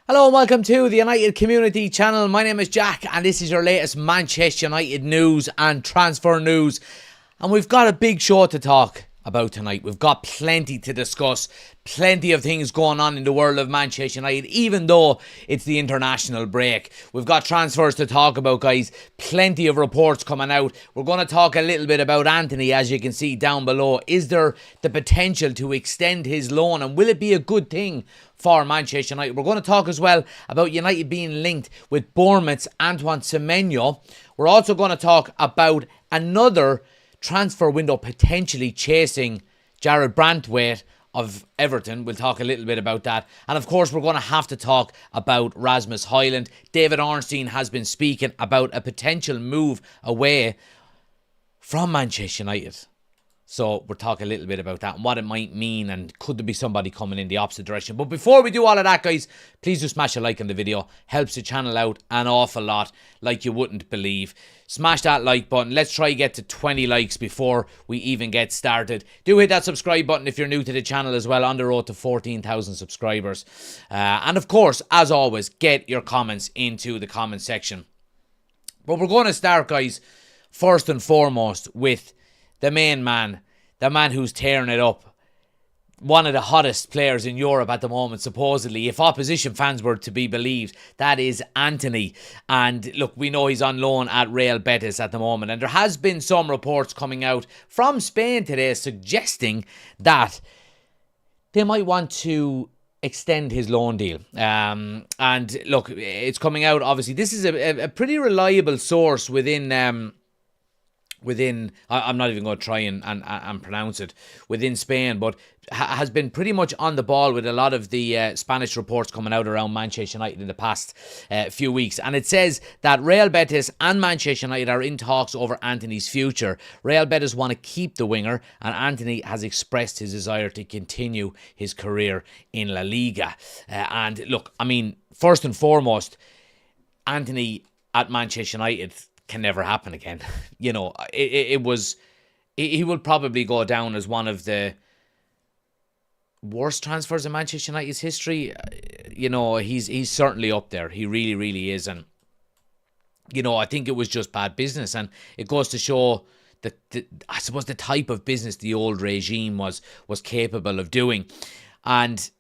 Hello and welcome to the United Community Channel. My name is Jack and this is your latest Manchester United news and transfer news. And we've got a big show to talk about tonight. We've got plenty to discuss, plenty of things going on in the world of Manchester United, even though it's the international break. We've got transfers to talk about, guys. Plenty of reports coming out. We're going to talk a little bit about Antony, as you can see down below. Is there the potential to extend his loan, and will it be a good thing for Manchester United? We're going to talk as well about United being linked with Bournemouth's Antony Semenyo. We're also going to talk about another transfer window potentially chasing Jared Brantwaite of Everton. We'll talk a little bit about that. And of course, we're going to have to talk about Rasmus Højlund. David Ornstein has been speaking about a potential move away from Manchester United. So we'll talk a little bit about that and what it might mean, and could there be somebody coming in the opposite direction. But before we do all of that, guys, please do smash a like on the video. Helps the channel out an awful lot, like you wouldn't believe. Smash that like button. Let's try get to 20 likes before we even get started. Do hit that subscribe button if you're new to the channel as well, on the road to 14,000 subscribers. And of course, as always, get your comments into the comment section. But we're going to start, guys, first and foremost with the main man, the man who's tearing it up. One of the hottest players in Europe at the moment, supposedly, if opposition fans were to be believed. That is Antony. And look, we know he's on loan at Real Betis at the moment. And there has been some reports coming out from Spain today suggesting that they might want to extend his loan deal. And look, it's coming out, obviously. This is a pretty reliable source within, I'm not even going to try and pronounce it, within Spain, but has been pretty much on the ball with a lot of the Spanish reports coming out around Manchester United in the past few weeks. And it says that Real Betis and Manchester United are in talks over Antony's future. Real Betis want to keep the winger, and Antony has expressed his desire to continue his career in La Liga. And look, I mean, first and foremost, Antony at Manchester United can never happen again. You know, he will probably go down as one of the worst transfers in Manchester United's history. You know, he's certainly up there. He really, really is. And, you know, I think it was just bad business. And it goes to show that, I suppose, the type of business the old regime was capable of doing. And,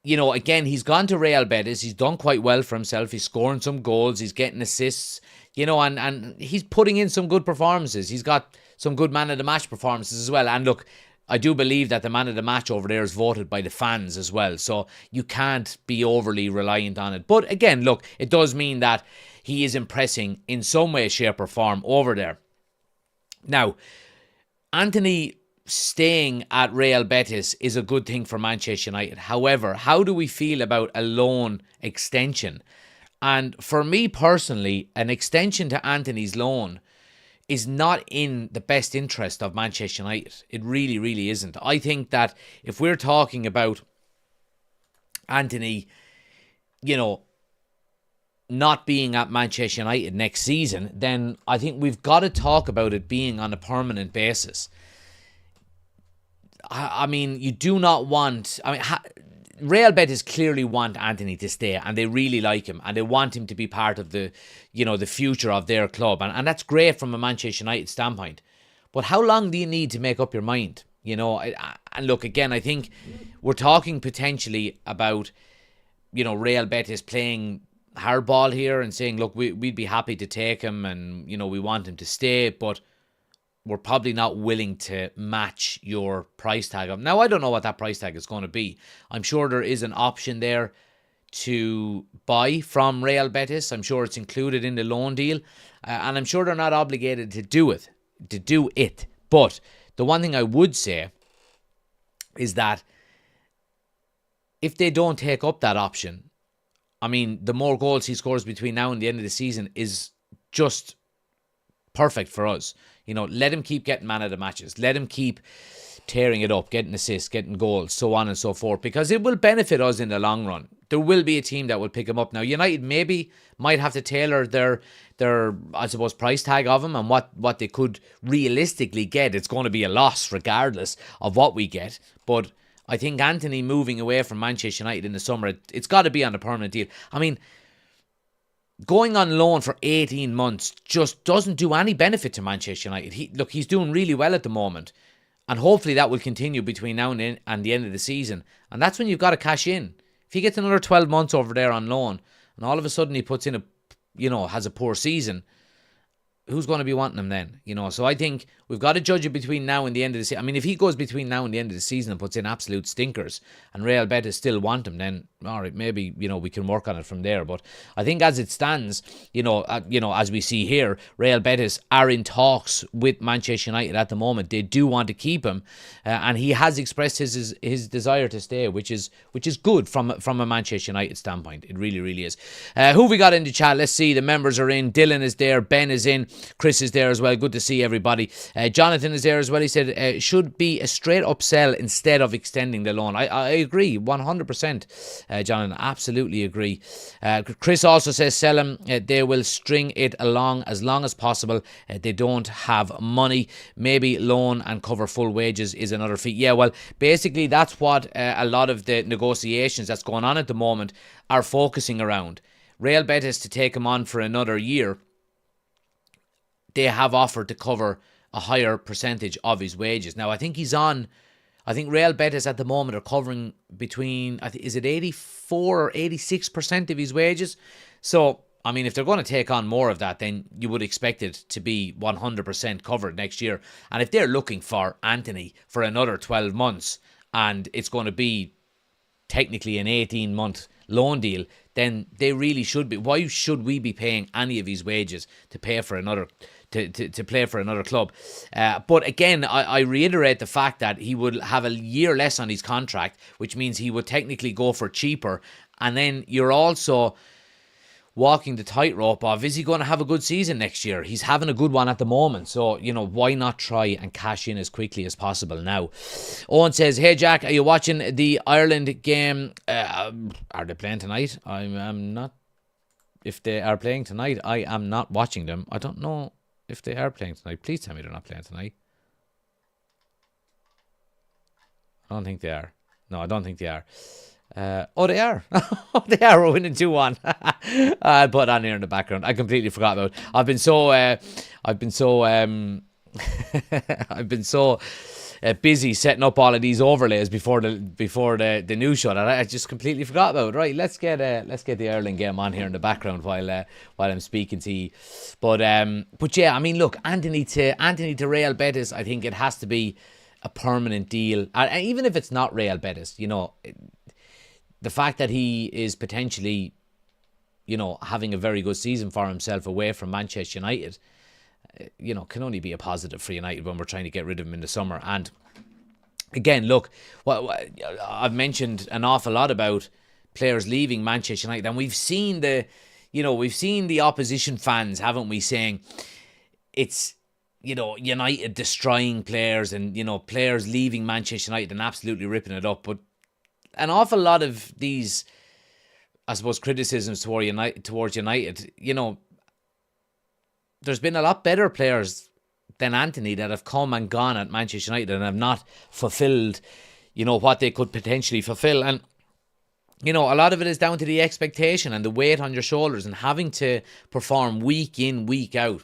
you know, again, he's gone to Real Betis. He's done quite well for himself. He's scoring some goals. He's getting assists. You know, and he's putting in some good performances. He's got some good man-of-the-match performances as well. And look, I do believe that the man-of-the-match over there is voted by the fans as well. So you can't be overly reliant on it. But again, look, it does mean that he is impressing in some way, shape or form over there. Now, Antony staying at Real Betis is a good thing for Manchester United. However, how do we feel about a loan extension? And for me personally, an extension to Antony's loan is not in the best interest of Manchester United. It really, really isn't. I think that if we're talking about Antony, you know, not being at Manchester United next season, then I think we've got to talk about it being on a permanent basis. I mean, you do not want... Real Betis clearly want Antony to stay, and they really like him, and they want him to be part of the, you know, the future of their club, and that's great from a Manchester United standpoint. But how long do you need to make up your mind? You know, and look, again, I think we're talking potentially about, you know, Real Betis playing hardball here and saying, look, we'd be happy to take him, and, you know, we want him to stay, but we're probably not willing to match your price tag. Now, I don't know what that price tag is going to be. I'm sure there is an option there to buy from Real Betis. I'm sure it's included in the loan deal. And I'm sure they're not obligated to do it. But the one thing I would say is that if they don't take up that option, I mean, the more goals he scores between now and the end of the season is just perfect for us. You know, let him keep getting man of the matches. Let him keep tearing it up, getting assists, getting goals, so on and so forth, because it will benefit us in the long run. There will be a team that will pick him up. Now, United maybe might have to tailor their I suppose, price tag of him and what they could realistically get. It's going to be a loss regardless of what we get. But I think Antony moving away from Manchester United in the summer, it's got to be on a permanent deal. I mean, going on loan for 18 months just doesn't do any benefit to Manchester United. He's doing really well at the moment. And hopefully that will continue between now and the end of the season. And that's when you've got to cash in. If he gets another 12 months over there on loan, and all of a sudden he puts in has a poor season, who's going to be wanting him then? So I think we've got to judge it between now and the end of the season. I mean, if he goes between now and the end of the season and puts in absolute stinkers and Real Betis still want him, then all right, maybe, we can work on it from there. But I think as it stands, as we see here, Real Betis are in talks with Manchester United at the moment. They do want to keep him, and he has expressed his desire to stay, which is good from a Manchester United standpoint. It really, really is. Who have we got in the chat? Let's see. The members are in. Dylan is there. Ben is in. Chris is there as well. Good to see everybody. Jonathan is there as well. He said should be a straight up sell instead of extending the loan. I agree 100%. Jonathan, absolutely agree. Chris also says sell him. They will string it along as long as possible. They don't have money. Maybe loan and cover full wages is another fee. Yeah, well, basically that's what a lot of the negotiations that's going on at the moment are focusing around. Real Betis to take him on for another year. They have offered to cover a higher percentage of his wages. Now, I think Real Betis at the moment are covering between, is it 84 or 86% of his wages? So, I mean, if they're going to take on more of that, then you would expect it to be 100% covered next year. And if they're looking for Antony for another 12 months, and it's going to be technically an 18-month loan deal, then they really should be. Why should we be paying any of his wages to pay for another to play for another club? But again, I reiterate the fact that he would have a year less on his contract, which means he would technically go for cheaper. And then you're also walking the tightrope of, is he going to have a good season next year? He's having a good one at the moment. So, why not try and cash in as quickly as possible now? Owen says, hey Jack, are you watching the Ireland game? Are they playing tonight? I'm not. If they are playing tonight, I am not watching them. I don't know if they are playing tonight. Please tell me they're not playing tonight. I don't think they are. No, I don't think they are. They are. They are. We're winning 2-1. I'll put on here in the background. I completely forgot about it. I've been so busy setting up all of these overlays before the news show that I just completely forgot about. Right, let's get the Ireland game on here in the background while I'm speaking to you. But yeah, I mean, look, Antony to Real Betis, I think it has to be a permanent deal, and even if it's not Real Betis, the fact that he is potentially, having a very good season for himself away from Manchester United, can only be a positive for United when we're trying to get rid of him in the summer. And again, look, I've mentioned an awful lot about players leaving Manchester United, and we've seen the opposition fans, haven't we, saying it's, United destroying players and, players leaving Manchester United and absolutely ripping it up. But an awful lot of these, I suppose, criticisms towards United, there's been a lot better players than Antony that have come and gone at Manchester United and have not fulfilled, what they could potentially fulfill. And, a lot of it is down to the expectation and the weight on your shoulders and having to perform week in, week out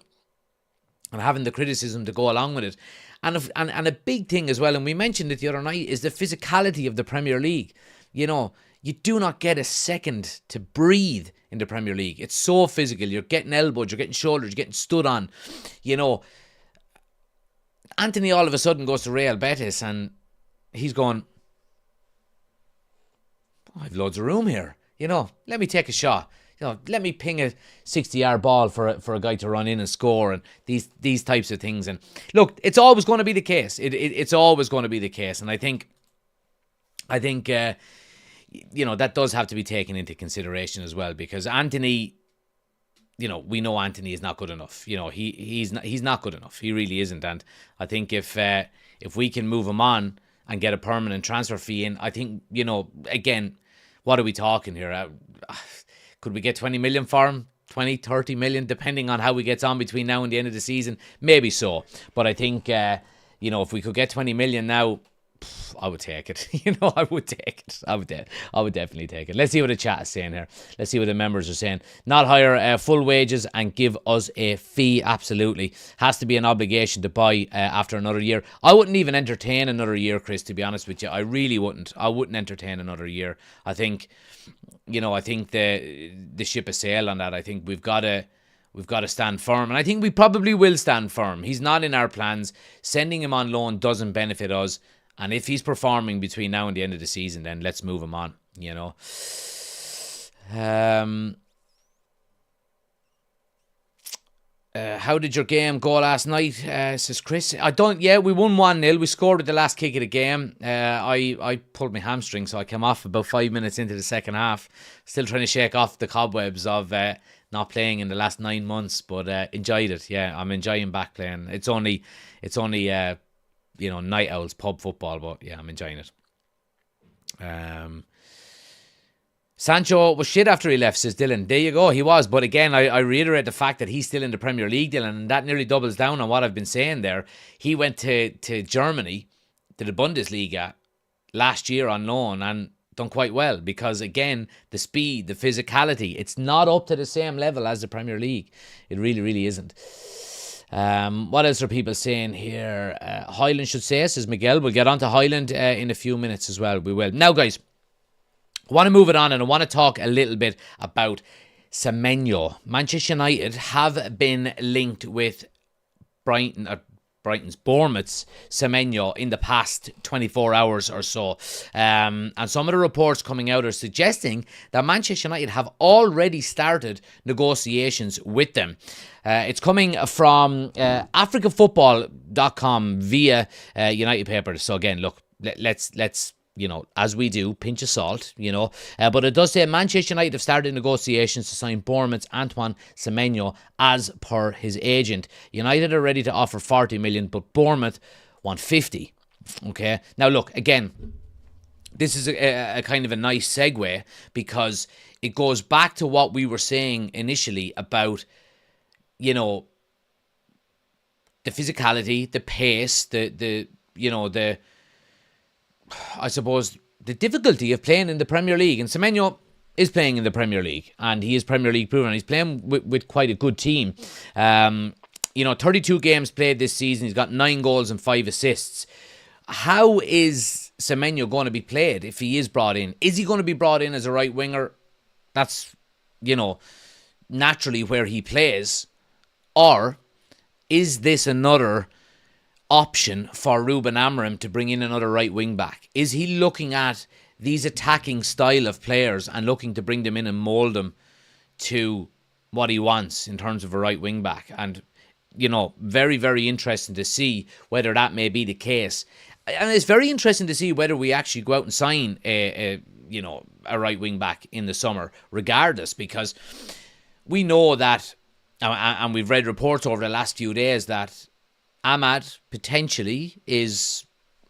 and having the criticism to go along with it. And a big thing as well, and we mentioned it the other night, is the physicality of the Premier League. You do not get a second to breathe in the Premier League. It's so physical. You're getting elbowed, you're getting shoulders, you're getting stood on. Antony all of a sudden goes to Real Betis and he's going, I've loads of room here. Let me take a shot. Let me ping a 60-yard ball for a guy to run in and score, and these types of things. And look, it's always going to be the case. It's always going to be the case. And I think that does have to be taken into consideration as well, because Antony, we know Antony is not good enough. He's not good enough. He really isn't. And I think if we can move him on and get a permanent transfer fee in, I think, again, what are we talking here? Could we get 20 million for him? 20, 30 million, depending on how he gets on between now and the end of the season? Maybe so. But I think, if we could get 20 million now, I would take it. I would take it. I would definitely take it. Let's see what the chat is saying here. Let's see what the members are saying. Not hire full wages and give us a fee. Absolutely. Has to be an obligation to buy after another year. I wouldn't even entertain another year, Chris, to be honest with you. I really wouldn't. I wouldn't entertain another year. I think, I think the ship has sailed on that. I think we've got to stand firm. And I think we probably will stand firm. He's not in our plans. Sending him on loan doesn't benefit us. And if he's performing between now and the end of the season, then let's move him on, how did your game go last night, says Chris? We won 1-0. We scored with the last kick of the game. I pulled my hamstring, so I came off about 5 minutes into the second half. Still trying to shake off the cobwebs of not playing in the last 9 months, but enjoyed it. Yeah, I'm enjoying back playing. It's only night owls pub football, but yeah, I'm enjoying it. Sancho was shit after he left, says Dylan. There you go, he was. But again, I reiterate the fact that he's still in the Premier League, Dylan, and that nearly doubles down on what I've been saying there. He went to Germany, to the Bundesliga, last year on loan and done quite well because, again, the speed, the physicality, it's not up to the same level as the Premier League. It really, really isn't. What else are people saying here? Highland should say, says Miguel. We'll get on to Highland in a few minutes as well. We will. Now, guys, I want to move it on and I want to talk a little bit about Semenyo. Manchester United have been linked with Bournemouth's Semenyo in the past 24 hours or so. And some of the reports coming out are suggesting that Manchester United have already started negotiations with them. It's coming from africafootball.com via United Paper. So again, look, let's as we do, pinch of salt, but it does say Manchester United have started negotiations to sign Bournemouth's Antony Semenyo as per his agent. United are ready to offer 40 million, but Bournemouth want 50. Okay. Now look, again, this is a kind of a nice segue because it goes back to what we were saying initially about, the physicality, the pace, I suppose the difficulty of playing in the Premier League. And Semenyo is playing in the Premier League and he is Premier League proven. He's playing with quite a good team. 32 games played this season. He's got 9 goals and 5 assists. How is Semenyo going to be played if he is brought in? Is he going to be brought in as a right winger? That's, naturally where he plays. Or is this another option for Ruben Amorim to bring in another right wing back? Is he looking at these attacking style of players and looking to bring them in and mould them to what he wants in terms of a right wing back? And, very, very interesting to see whether that may be the case. And it's very interesting to see whether we actually go out and sign a right wing back in the summer, regardless, because we know that, and we've read reports over the last few days that Ahmad potentially is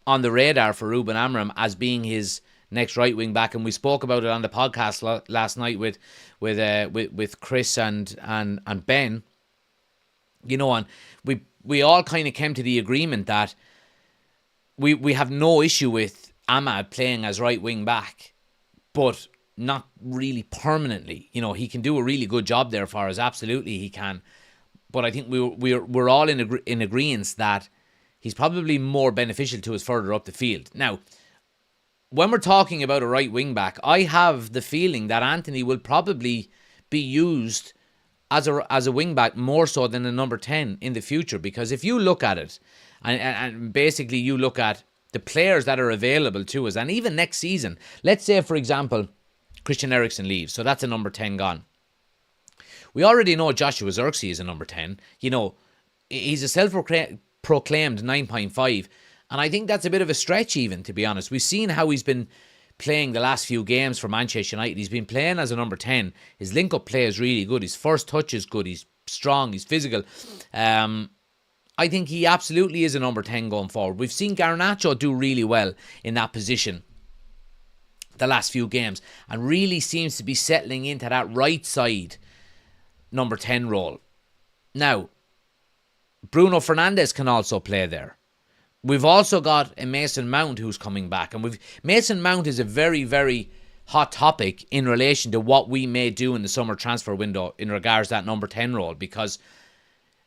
on the radar for Ruben Amorim as being his next right wing back, and we spoke about it on the podcast last night with Chris and Ben. And we all kind of came to the agreement that we have no issue with Ahmad playing as right wing back, but not really permanently. He can do a really good job there for us. Absolutely, he can. But I think we're all in agreement that he's probably more beneficial to us further up the field. Now, when we're talking about a right wing back, I have the feeling that Antony will probably be used as a wing back more so than a number 10 in the future. Because if you look at it, and basically you look at the players that are available to us, and even next season, let's say, for example, Christian Eriksen leaves, so that's a number 10 gone. We already know Joshua Zirkzee is a number 10. He's a self-proclaimed 9.5. And I think that's a bit of a stretch even, to be honest. We've seen how he's been playing the last few games for Manchester United. He's been playing as a number 10. His link-up play is really good. His first touch is good. He's strong. He's physical. I think he absolutely is a number 10 going forward. We've seen Garnacho do really well in that position the last few games and really seems to be settling into that right side number 10 role. Now, Bruno Fernandes can also play there. We've also got a Mason Mount who's coming back. And Mason Mount is a very, very hot topic in relation to what we may do in the summer transfer window in regards to that number 10 role, because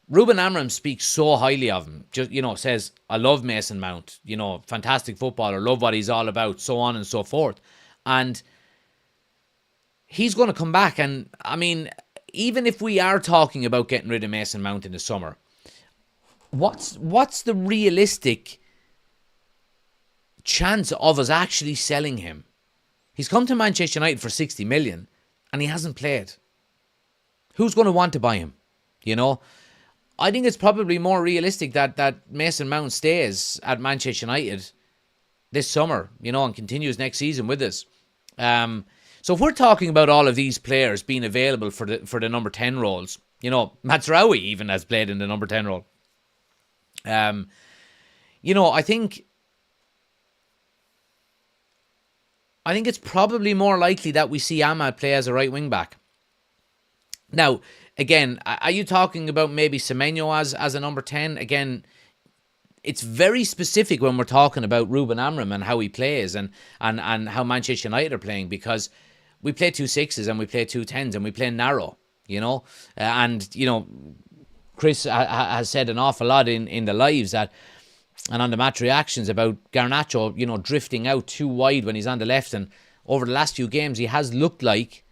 Ruben Amorim speaks so highly of him. Just, says, I love Mason Mount, fantastic footballer, love what he's all about, so on and so forth. And he's going to come back. And, I mean, even if we are talking about getting rid of Mason Mount in the summer, what's the realistic chance of us actually selling him? He's come to Manchester United for 60 million and he hasn't played. Who's going to want to buy him? I think it's probably more realistic that Mason Mount stays at Manchester United this summer, and continues next season with us. So if we're talking about all of these players being available for the number 10 roles, Mazraoui even has played in the number 10 role. I think it's probably more likely that we see Ahmad play as a right wing back. Now, again, are you talking about maybe Semenyo as a number 10? Again, it's very specific when we're talking about Ruben Amorim and how he plays and how Manchester United are playing, because we play 2 6s and we play 2 10s and we play narrow, Chris has said an awful lot in the lives and on the match reactions about Garnacho, drifting out too wide when he's on the left. And over the last few games, he has looked like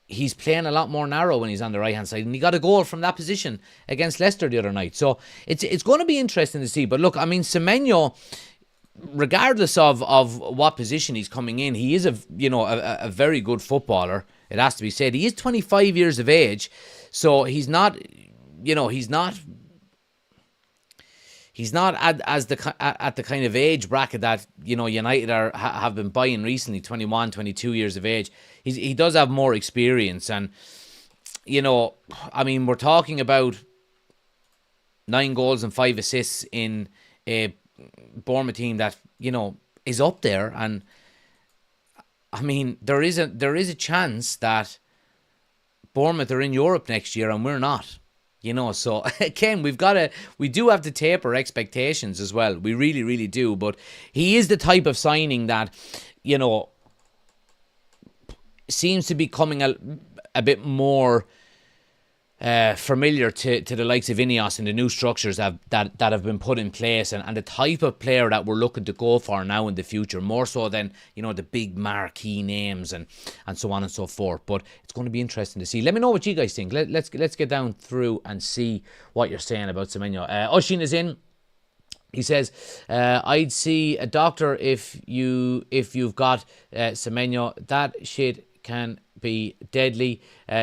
he's playing a lot more narrow when he's on the right-hand side. And he got a goal from that position against Leicester the other night. So it's going to be interesting to see. But look, I mean, Semenyo, regardless of what position he's coming in, he is a very good footballer. It has to be said. He is 25 years of age. So he's not, he's not at the kind of age bracket that, United have been buying recently, 21, 22 years of age. He does have more experience. And, we're talking about 9 goals and 5 assists in a Bournemouth team that, is up there. And, there is a chance that Bournemouth are in Europe next year and we're not. So again, we do have to taper expectations as well. We really, really do. But he is the type of signing that, seems to be coming a bit more familiar to the likes of Ineos and the new structures that have been put in place, and the type of player that we're looking to go for now in the future, more so than the big marquee names and so on and so forth. But it's going to be interesting to see. Let me know what you guys think. Let's get down through and see what you're saying about Semenyo. Oshin is in. He says, I'd see a doctor if you've got Semenyo. That shit can be deadly.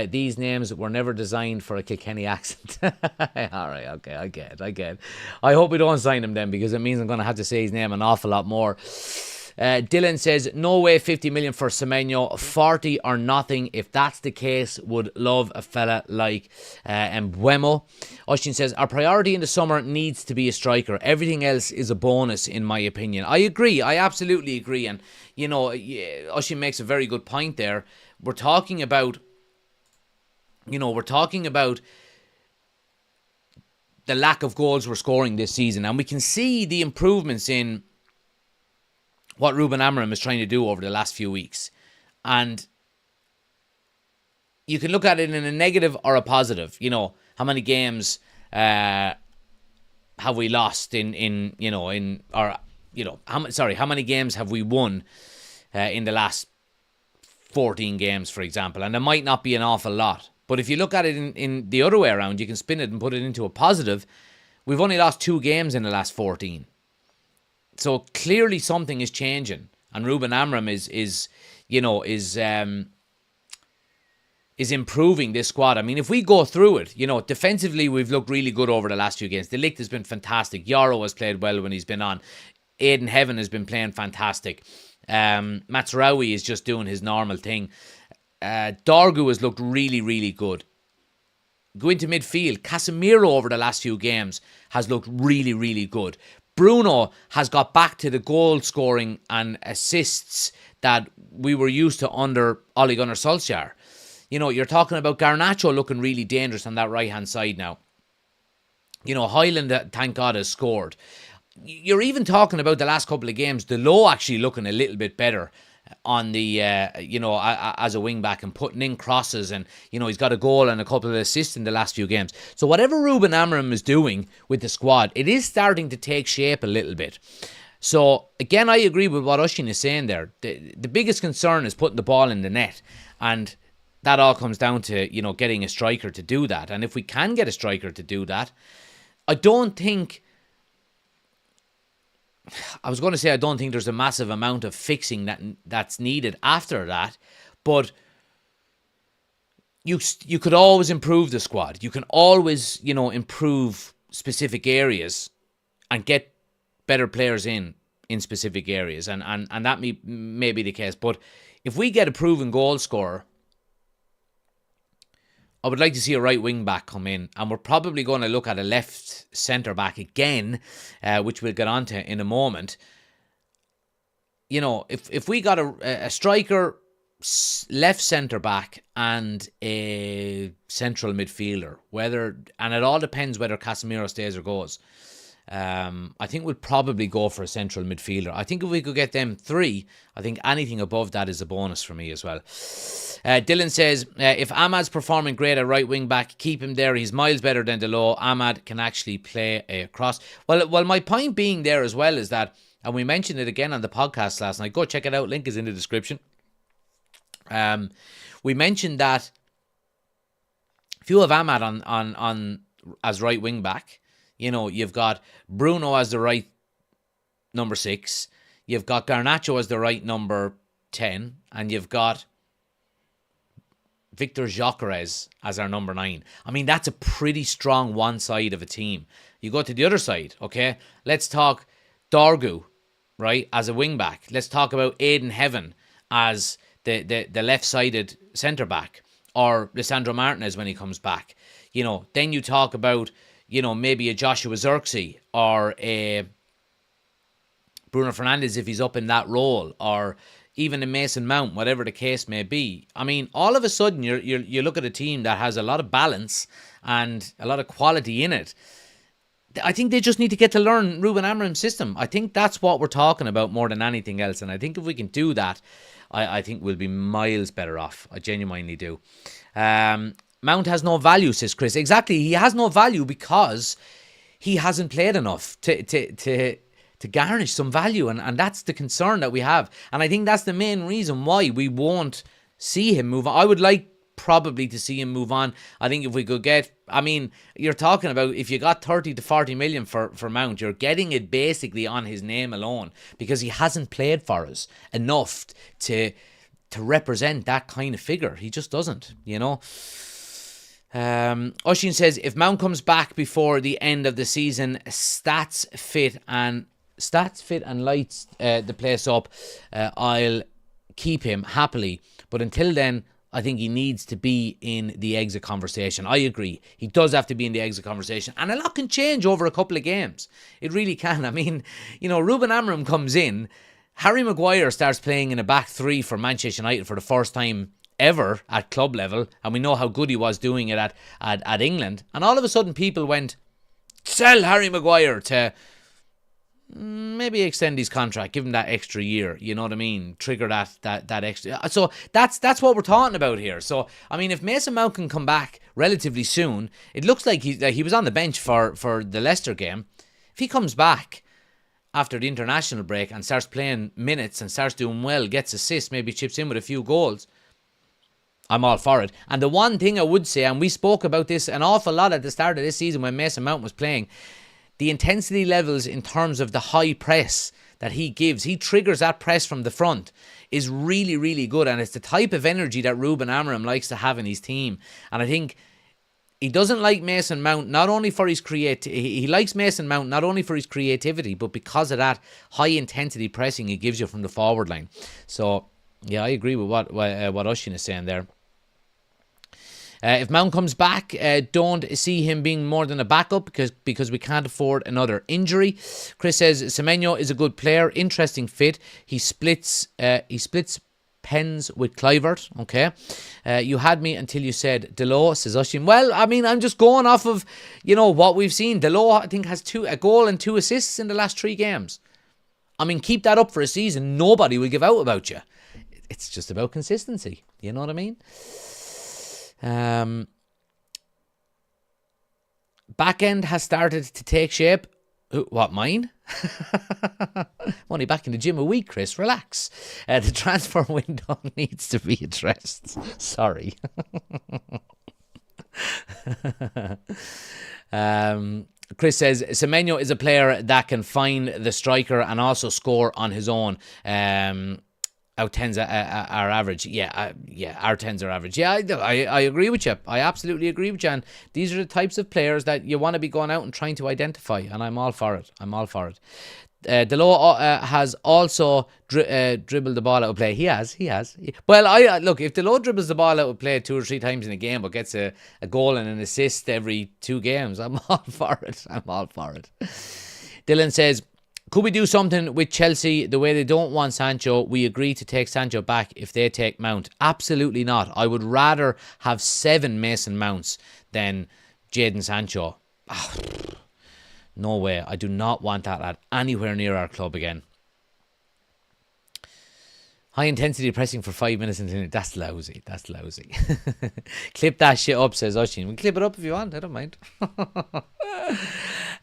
These names were never designed for a Kilkenny accent. Alright, okay, I get it. I hope we don't sign him then, because it means I'm going to have to say his name an awful lot more. Dylan says, no way 50 million for Semenyo, 40 or nothing. If that's the case, would love a fella like Mbuemo. Oshin says, our priority in the summer needs to be a striker. Everything else is a bonus, in my opinion. I agree. I absolutely agree. And, Oshin makes a very good point there. We're talking about the lack of goals we're scoring this season. And we can see the improvements in what Ruben Amorim is trying to do over the last few weeks. And you can look at it in a negative or a positive. How many games have we lost how many games have we won in the last 14 games, for example? And there might not be an awful lot. But if you look at it in the other way around, you can spin it and put it into a positive. We've only lost 2 games in the last 14. So clearly something is changing, and Ruben Amorim is improving this squad. I mean, if we go through it, defensively we've looked really good over the last few games. De Ligt has been fantastic. Yaro has played well when he's been on. Aidan Heaven has been playing fantastic. Mazraoui is just doing his normal thing. Dorgu has looked really, really good. Go into midfield. Casemiro over the last few games has looked really, really good. Bruno has got back to the goal scoring and assists that we were used to under Ole Gunnar Solskjaer. You're talking about Garnacho looking really dangerous on that right-hand side now. Highland, thank God, has scored. you're even talking about the last couple of games, the low actually looking a little bit better on the, as a wing back and putting in crosses, and, he's got a goal and a couple of assists in the last few games. So whatever Ruben Amorim is doing with the squad, it is starting to take shape a little bit. So again, I agree with what Oisín is saying there. The biggest concern is putting the ball in the net, and that all comes down to, getting a striker to do that. And if we can get a striker to do that, I don't think there's a massive amount of fixing that's needed after that, but you could always improve the squad. You can always, improve specific areas and get better players in specific areas, and that may be the case. But if we get a proven goal scorer, I would like to see a right wing back come in, and we're probably going to look at a left centre back again, which we'll get onto in a moment. If we got a striker, left centre back, and a central midfielder, and it all depends whether Casemiro stays or goes. I think we'll probably go for a central midfielder. I think if we could get them 3, I think anything above that is a bonus for me as well. Dylan says, if Ahmad's performing great at right wing back, keep him there. He's miles better than Delo. Ahmad can actually play across. Well, my point being there as well is that, and we mentioned it again on the podcast last night. Go check it out. Link is in the description. We mentioned that if you have Ahmad on as right wing back, you've got Bruno as the right number 6, you've got Garnacho as the right number 10, and you've got Victor Gyökeres as our number 9. I mean, that's a pretty strong one side of a team. You go to the other side, okay? Let's talk Dorgu, right, as a wing back. Let's talk about Aidan Heaven as the left-sided centre-back, or Lisandro Martinez when he comes back. Then you talk about, maybe a Joshua Zirkzee or a Bruno Fernandes if he's up in that role, or even a Mason Mount, whatever the case may be. I mean, all of a sudden, you look at a team that has a lot of balance and a lot of quality in it. I think they just need to get to learn Ruben Amorim's system. I think that's what we're talking about more than anything else. And I think if we can do that, I think we'll be miles better off. I genuinely do. Mount has no value, says Chris. Exactly. He has no value because he hasn't played enough to garnish some value. And that's the concern that we have. And I think that's the main reason why we won't see him move on. I would like probably to see him move on. I think if we could get, I mean, you're talking about if you got 30 to 40 million for Mount, you're getting it basically on his name alone because he hasn't played for us enough to represent that kind of figure. He just doesn't, Oisín says, if Mount comes back before the end of the season, stats fit and lights the place up, I'll keep him happily. But until then, I think he needs to be in the exit conversation. I agree. He does have to be in the exit conversation. And a lot can change over a couple of games. It really can. I mean, Ruben Amorim comes in. Harry Maguire starts playing in a back 3 for Manchester United for the first time ever at club level. And we know how good he was doing it at England. And all of a sudden people went, sell Harry Maguire to maybe extend his contract, give him that extra year, you know what I mean? Trigger that extra. So that's what we're talking about here. So, I mean, if Mason Mount can come back relatively soon, it looks like he was on the bench for the Leicester game. If he comes back after the international break and starts playing minutes and starts doing well, gets assists, maybe chips in with a few goals, I'm all for it. And the one thing I would say, and we spoke about this an awful lot at the start of this season when Mason Mount was playing, the intensity levels in terms of the high press that he gives, he triggers that press from the front, is really, really good. And it's the type of energy that Ruben Amorim likes to have in his team. And I think he doesn't like Mason Mount not only for his he likes Mason Mount not only for his creativity, but because of that high intensity pressing he gives you from the forward line. So yeah, I agree with what Oisín is saying there. If Mount comes back, don't see him being more than a backup because we can't afford another injury. Chris says Semenyo is a good player, interesting fit. He splits pens with Clivert, okay? You had me until you said Delo, says Oshin. Well, I mean, I'm just going off of, what we've seen. Delo, I think, has a goal and 2 assists in the last 3 games. I mean, keep that up for a season. Nobody will give out about you. It's just about consistency. You know what I mean? Back end has started to take shape. What, mine? I'm only back in the gym a week, Chris. Relax. The transfer window needs to be addressed. Sorry. Chris says, Semenyo is a player that can find the striker and also score on his own. Our 10s are average. Our 10s are average. Yeah, I agree with you. I absolutely agree with you. And these are the types of players that you want to be going out and trying to identify. And I'm all for it. Delo has also dribbled the ball out of play. He has. Well, look, if Delo dribbles the ball out of play 2 or 3 times in a game but gets a goal and an assist every 2 games, I'm all for it. Dylan says, could we do something with Chelsea the way they don't want Sancho? We agree to take Sancho back if they take Mount. Absolutely not. I would rather have 7 Mason Mounts than Jadon Sancho. No way. I do not want that lad anywhere near our club again. High intensity pressing for 5 minutes into that's lousy. Clip that shit up, says Oshin. We'll clip it up if you want. I don't mind.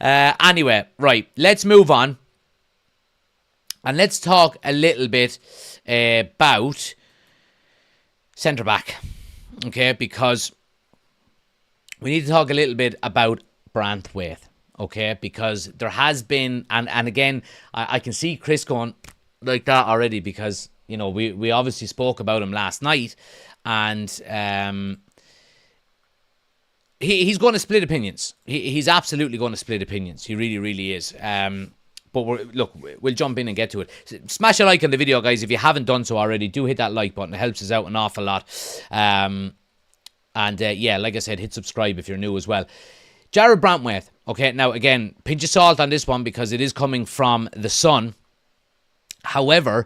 Anyway, right. Let's move on. And let's talk a little bit about centre-back. Okay, because we need to talk a little bit about Branthwaite. Okay, because there has been, and again, I can see Chris going like that already because, we obviously spoke about him last night. And he's going to split opinions. He's absolutely going to split opinions. He really, really is. But we'll jump in and get to it. Smash a like on the video, guys. If you haven't done so already, do hit that like button. It helps us out an awful lot. And like I said, hit subscribe if you're new as well. Jarrad Branthwaite. Okay, now again, pinch of salt on this one because it is coming from The Sun. However,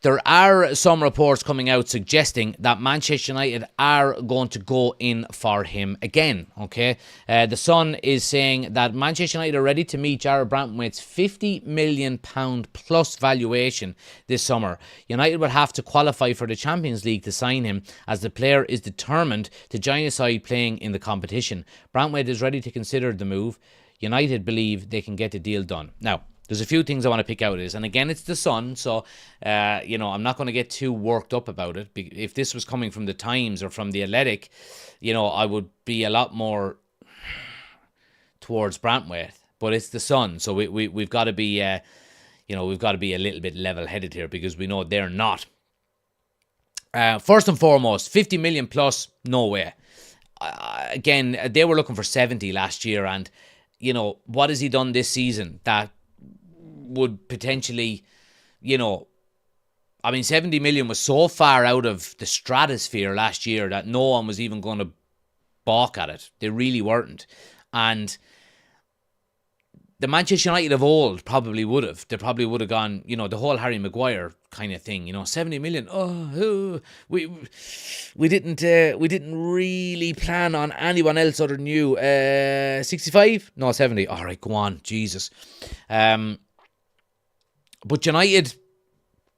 there are some reports coming out suggesting that Manchester United are going to go in for him again, okay? The Sun is saying that Manchester United are ready to meet Jarrad Branthwaite's £50 million plus valuation this summer. United would have to qualify for the Champions League to sign him, as the player is determined to join a side playing in the competition. Branthwaite is ready to consider the move. United believe they can get the deal done. Now, there's a few things I want to pick out of this. And again, it's The Sun, so, I'm not going to get too worked up about it. If this was coming from The Times or from The Athletic, I would be a lot more towards Branthwaite. But it's The Sun, so we've got to be, we've got to be a little bit level-headed here because we know they're not. First and foremost, 50 million plus, no way. Again, they were looking for 70 last year, and, what has he done this season that would potentially, 70 million was so far out of the stratosphere last year that no one was even going to balk at it. They really weren't. And the Manchester United of old probably would have. They probably would have gone, the whole Harry Maguire kind of thing, 70 million. We didn't really plan on anyone else other than you. 65? No, 70. All right, go on. Jesus. But United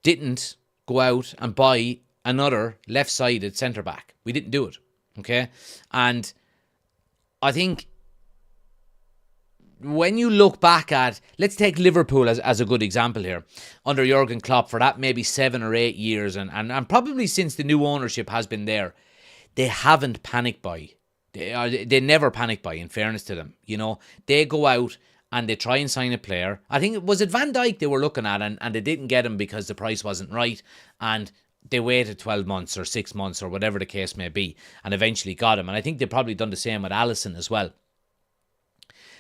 didn't go out and buy another left-sided centre-back. We didn't do it, okay? And I think when you look back at, let's take Liverpool as a good example here, under Jurgen Klopp for that maybe 7 or 8 years, and probably since the new ownership has been there, they haven't panic buy. They never panic buy, in fairness to them. They go out and they try and sign a player. I think, was it Van Dijk they were looking at, and they didn't get him because the price wasn't right, and they waited 12 months or 6 months or whatever the case may be, and eventually got him. And I think they've probably done the same with Alisson as well.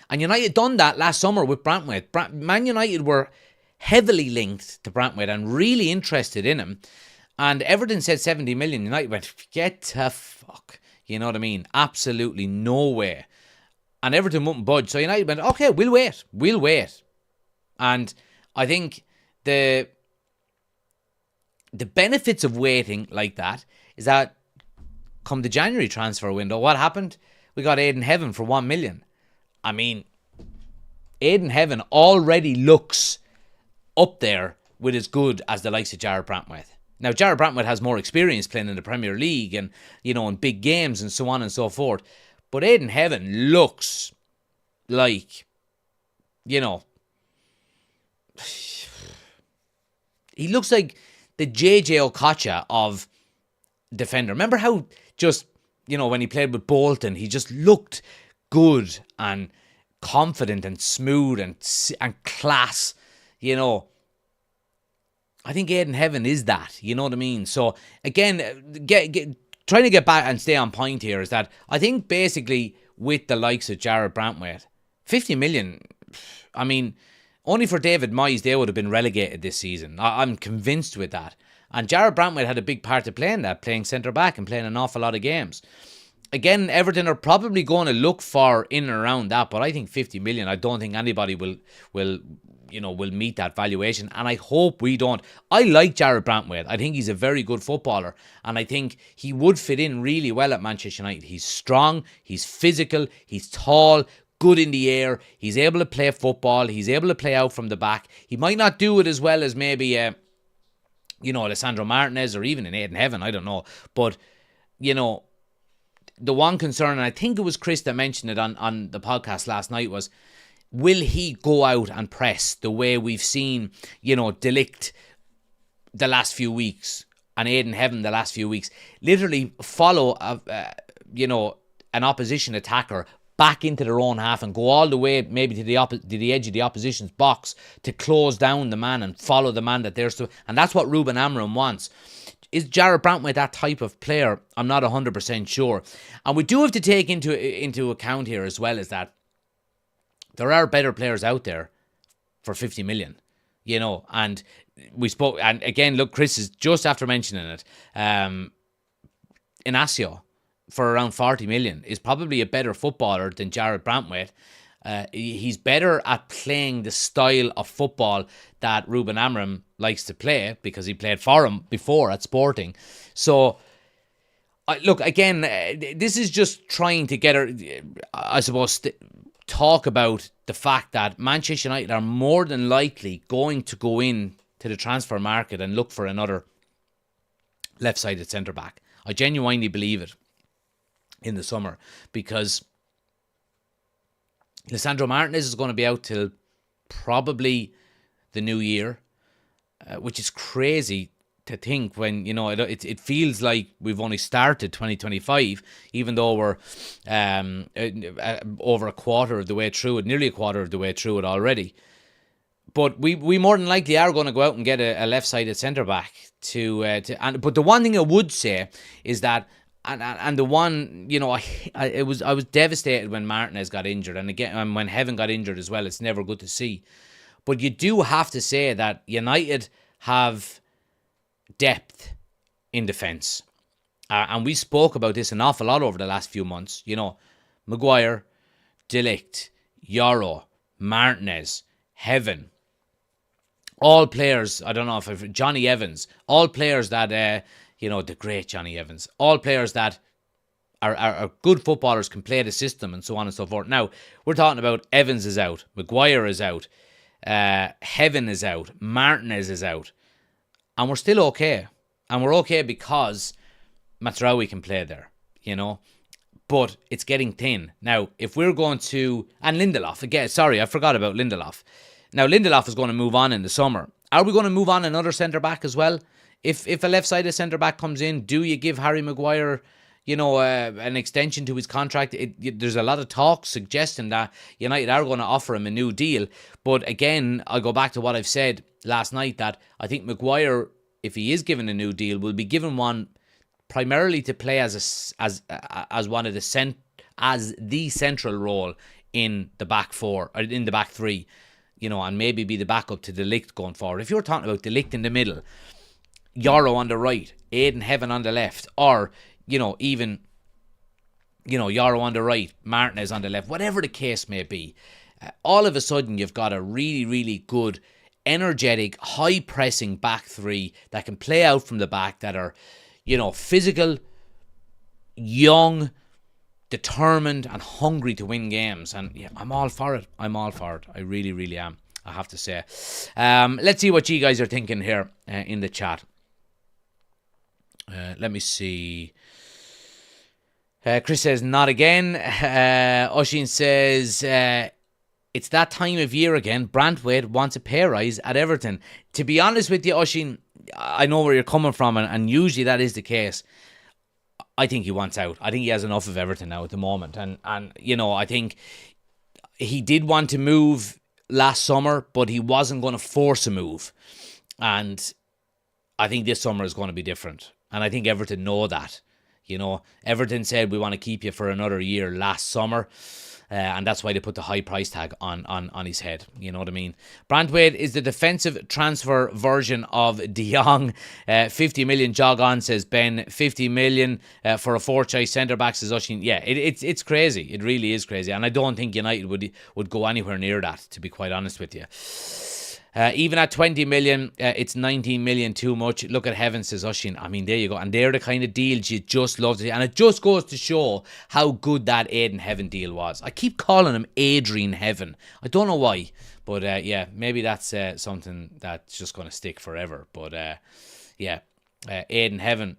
And United done that last summer with Branthwaite. Man United were heavily linked to Branthwaite and really interested in him. And Everton said 70 million. United went, get the fuck. You know what I mean? Absolutely no way. And Everton wouldn't budge. So United went, okay, we'll wait. And I think the the benefits of waiting like that is that come the January transfer window, what happened? We got Aidan Heaven for 1 million. I mean, Aidan Heaven already looks up there with as good as the likes of Jarrad Brantwaite. Now, Jarrad Brantwaite has more experience playing in the Premier League and, in big games and so on and so forth. But Aidan Heaven looks like, he looks like the JJ Okocha of defender. Remember how just, when he played with Bolton, he just looked good and confident and smooth and class, I think Aidan Heaven is that, you know what I mean? So, again, trying to get back and stay on point here is that I think basically with the likes of Jarrad Brantwaite, 50 million, I mean, only for David Moyes, they would have been relegated this season. I'm convinced with that. And Jarrad Brantwaite had a big part to play in that, playing centre-back and playing an awful lot of games. Again, Everton are probably going to look for in and around that, but I think 50 million, I don't think anybody will meet that valuation, and I hope we don't. I like Jarrad Brantwaite. I think he's a very good footballer, and I think he would fit in really well at Manchester United. He's strong, he's physical, he's tall, good in the air, he's able to play football, he's able to play out from the back. He might not do it as well as maybe, Alessandro Martinez or even in Aidan Heaven, I don't know, but, the one concern, and I think it was Chris that mentioned it on the podcast last night, was will he go out and press the way we've seen, De Ligt the last few weeks and Aidan Heaven the last few weeks, literally follow, an opposition attacker back into their own half and go all the way maybe to the edge of the opposition's box to close down the man and follow the man that they're still, and that's what Ruben Amorim wants. Is Jarrad Brantwaite that type of player? I'm not 100% sure. And we do have to take into account here as well is that there are better players out there for 50 million, and we spoke, and again, look, Chris is just after mentioning it, Inacio for around 40 million is probably a better footballer than Jarrad Brantwaite. He's better at playing the style of football that Ruben Amorim likes to play because he played for him before at Sporting. So, look, again, this is just trying to get, I suppose, talk about the fact that Manchester United are more than likely going to go in to the transfer market and look for another left-sided centre-back. I genuinely believe it in the summer because Lisandro Martinez is going to be out till probably the new year, which is crazy to think when, it feels like we've only started 2025, even though we're over a quarter of the way through it, nearly a quarter of the way through it already. But we more than likely are going to go out and get a left-sided centre-back but the one thing I would say is that and the one, I was devastated when Martinez got injured, and again when Heaven got injured as well. It's never good to see, but you do have to say that United have depth in defence, and we spoke about this an awful lot over the last few months. Maguire, De Ligt, Yoro, Martinez, Heaven, all players. I don't know if Johnny Evans, all players that. The great Johnny Evans. All players that are good footballers, can play the system and so on and so forth. Now, we're talking about Evans is out, Maguire is out, Heaven is out, Martinez is out. And we're still okay. And we're okay because Mazraoui can play there, But it's getting thin. Now, if we're going to... And Lindelof, again, sorry, I forgot about Lindelof. Now, Lindelof is going to move on in the summer. Are we going to move on another centre-back as well? If a left-sided centre-back comes in, do you give Harry Maguire, an extension to his contract? There's a lot of talk suggesting that United are going to offer him a new deal. But again, I'll go back to what I've said last night, that I think Maguire, if he is given a new deal, will be given one primarily to play as one of the central role in the back four, or in the back three, and maybe be the backup to De Ligt going forward. If you're talking about De Ligt in the middle, Yoro on the right, Aidan Heaven on the left, or, even, Yoro on the right, Martinez on the left, whatever the case may be, all of a sudden you've got a really, really good energetic, high-pressing back three that can play out from the back, that are, physical, young, determined and hungry to win games. And yeah, I'm all for it. I really, really am, I have to say. Let's see what you guys are thinking here in the chat. Let me see. Chris says, not again. Oshin says, it's that time of year again. Brantwaite wants a pay rise at Everton. To be honest with you, Oshin, I know where you're coming from, and usually that is the case. I think he wants out. I think he has enough of Everton now at the moment. And I think he did want to move last summer, but he wasn't going to force a move. And I think this summer is going to be different. And I think Everton know that. Everton said, we want to keep you for another year last summer. And that's why they put the high price tag on his head. You know what I mean? Brantwaite is the defensive transfer version of De Jong. 50 million jog on, says Ben. 50 million for a four-choice centre-back, says Oshin. Yeah, it's crazy. It really is crazy. And I don't think United would go anywhere near that, to be quite honest with you. Even at 20 million, it's 19 million too much. Look at Heaven, says Oshin. I mean, there you go. And they're the kind of deals you just love to see. And it just goes to show how good that Aiden Heaven deal was. I keep calling him Adrian Heaven. I don't know why. But yeah, maybe that's something that's just going to stick forever. But yeah, Aiden Heaven,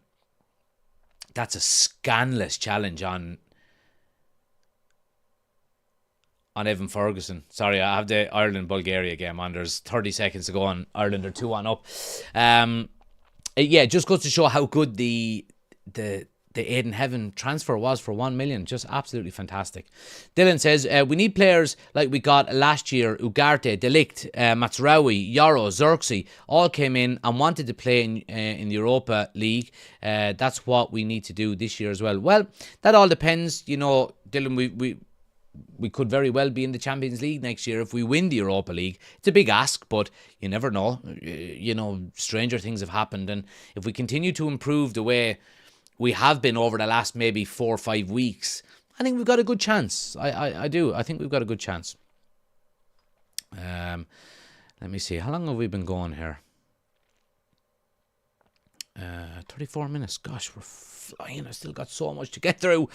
that's a scandalous challenge on Evan Ferguson. Sorry, I have the Ireland-Bulgaria game on. There's 30 seconds to go on. Ireland are 2-1 up. Yeah, it just goes to show how good the Aiden Heaven transfer was for 1 million. Just absolutely fantastic. Dylan says, we need players like we got last year. Ugarte, Delict, Matsuraoui, Yoro, Xerxes all came in and wanted to play in the Europa League. That's what we need to do this year as well. Well, that all depends. Dylan, we could very well be in the Champions League next year if we win the Europa League. It's a big ask, but you never know. Stranger things have happened. And if we continue to improve the way we have been over the last maybe 4 or 5 weeks, I think we've got a good chance. I do. I think we've got a good chance. Let me see. How long have we been going here? 34 minutes. Gosh, we're flying. I've still got so much to get through.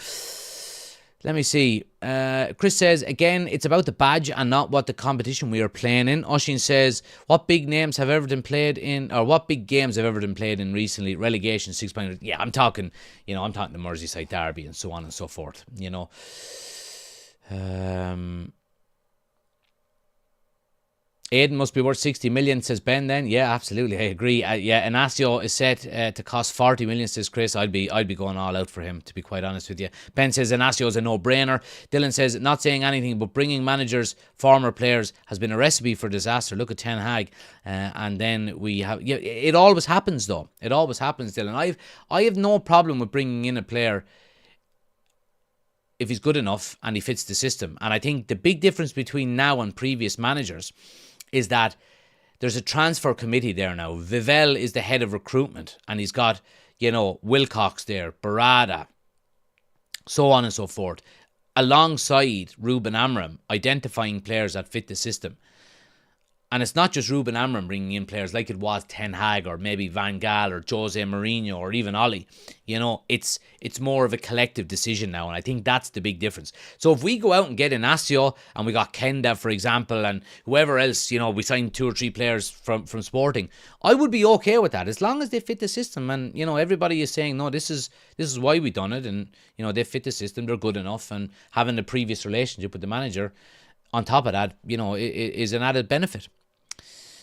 Let me see. Chris says, again, it's about the badge and not what the competition we are playing in. Oshin says, what big names have Everton played in, or what big games have Everton played in recently? Relegation, 6 points. Yeah, I'm talking the Merseyside derby and so on and so forth. Aiden must be worth 60 million, says Ben then. Yeah, absolutely. I agree. Yeah, Inacio is set to cost 40 million, says Chris. I'd be going all out for him, to be quite honest with you. Ben says Inacio is a no-brainer. Dylan says, not saying anything, but bringing managers, former players, has been a recipe for disaster. Look at Ten Hag. And then we have... Yeah, it always happens, though. It always happens, Dylan. I have no problem with bringing in a player if he's good enough and he fits the system. And I think the big difference between now and previous managers is that there's a transfer committee there now. Vivell is the head of recruitment, and he's got, Wilcox there, Barada, so on and so forth, alongside Ruben Amram, identifying players that fit the system. And it's not just Ruben Amram bringing in players like it was Ten Hag or maybe Van Gaal or Jose Mourinho or even Oli. It's more of a collective decision now, and I think that's the big difference. So if we go out and get Inacio, and we got Kenda, for example, and whoever else, we signed 2 or 3 players from Sporting, I would be okay with that as long as they fit the system. And everybody is saying, no, this is why we done it, and they fit the system, they're good enough, and having the previous relationship with the manager on top of that, is an added benefit.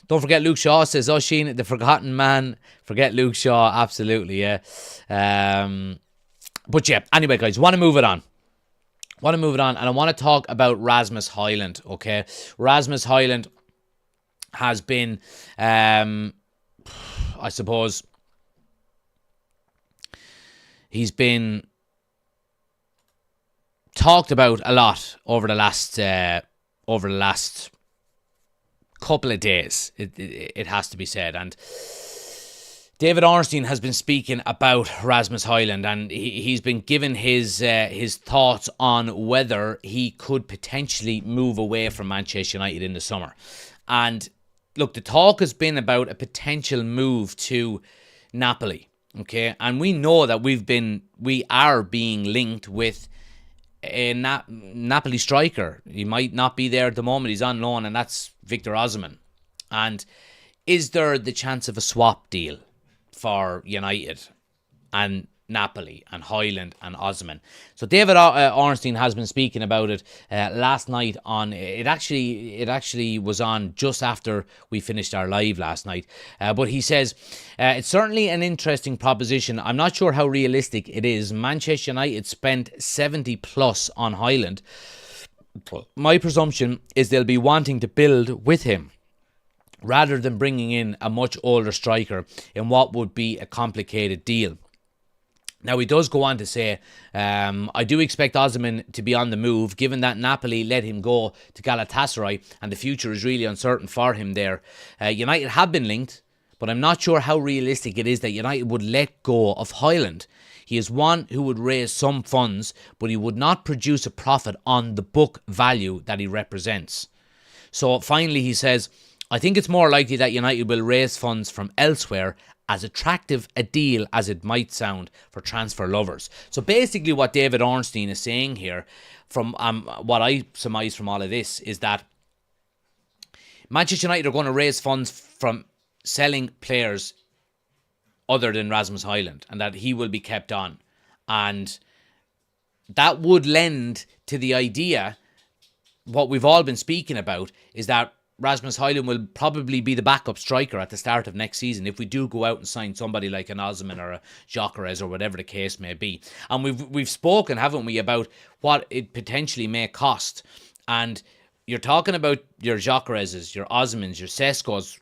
Don't forget Luke Shaw, says Oshin, the forgotten man. Forget Luke Shaw, absolutely, yeah. But yeah, anyway, guys, want to move it on. And I want to talk about Rasmus Højlund, okay? Rasmus Højlund has been, I suppose, he's been talked about a lot over the last couple of days, it has to be said. And David Ornstein has been speaking about Rasmus Højlund, and he's been given his thoughts on whether he could potentially move away from Manchester United in the summer. And look, the talk has been about a potential move to Napoli, okay? And we know that we are being linked with a Napoli striker. He might not be there at the moment. He's on loan, and that's Victor Osimhen. And is there the chance of a swap deal for United and Napoli and Højlund and Osimhen? So David Ornstein has been speaking about it last night on. It actually was on just after we finished our live last night. But he says it's certainly an interesting proposition. I'm not sure how realistic it is. Manchester United spent 70 plus on Højlund. My presumption is they'll be wanting to build with him, rather than bringing in a much older striker in what would be a complicated deal. Now, he does go on to say, I do expect Osimhen to be on the move, given that Napoli let him go to Galatasaray and the future is really uncertain for him there. United have been linked, but I'm not sure how realistic it is that United would let go of Højlund. He is one who would raise some funds, but he would not produce a profit on the book value that he represents. So finally, he says, I think it's more likely that United will raise funds from elsewhere, as attractive a deal as it might sound for transfer lovers. So basically what David Ornstein is saying here, from what I surmise from all of this, is that Manchester United are going to raise funds from selling players other than Rasmus Højlund, and that he will be kept on. And that would lend to the idea, what we've all been speaking about, is that Rasmus Højlund will probably be the backup striker at the start of next season if we do go out and sign somebody like an Osimhen or a Gyökeres or whatever the case may be. And we've spoken, haven't we, about what it potentially may cost. And you're talking about your Gyökereses, your Osimhens, your Seskos,